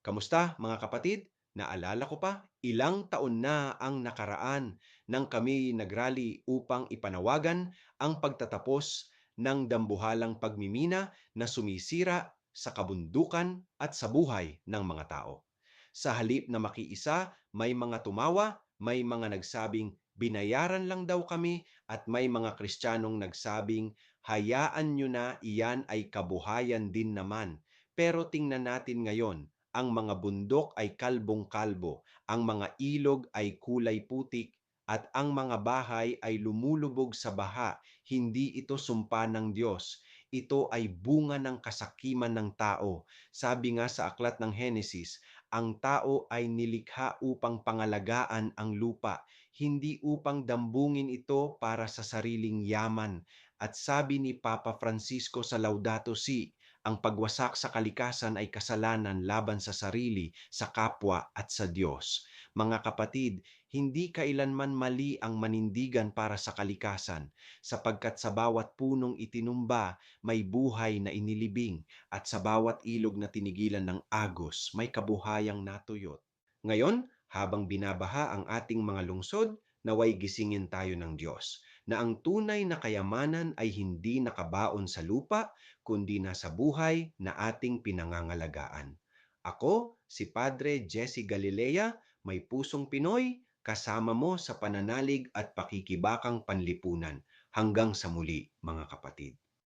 Kamusta mga kapatid? Naalala ko pa, ilang taon na ang nakaraan nang kami nagrally upang ipanawagan ang pagtatapos ng dambuhalang pagmimina na sumisira sa kabundukan at sa buhay ng mga tao. Sa halip na makiisa, may mga tumawa, may mga nagsabing binayaran lang daw kami at may mga Kristiyanong nagsabing hayaan nyo na iyan ay kabuhayan din naman. Pero tingnan natin ngayon, ang mga bundok ay kalbong-kalbo, ang mga ilog ay kulay putik, at ang mga bahay ay lumulubog sa baha. Hindi ito sumpa ng Diyos. Ito ay bunga ng kasakiman ng tao. Sabi nga sa aklat ng Henesis, ang tao ay nilikha upang pangalagaan ang lupa, hindi upang dambungin ito para sa sariling yaman. At sabi ni Papa Francisco sa Laudato Si, ang pagwasak sa kalikasan ay kasalanan laban sa sarili, sa kapwa at sa Diyos. Mga kapatid, hindi kailanman mali ang manindigan para sa kalikasan, sapagkat sa bawat punong itinumba, may buhay na inilibing, at sa bawat ilog na tinigilan ng agos, may kabuhayang natuyot. Ngayon, habang binabaha ang ating mga lungsod, naway gisingin tayo ng Diyos, na ang tunay na kayamanan ay hindi nakabaon sa lupa, kundi nasa buhay na ating pinangangalagaan. Ako, si Padre Jesse Galilea, may pusong Pinoy, kasama mo sa pananalig at pakikibakang panlipunan. Hanggang sa muli, mga kapatid.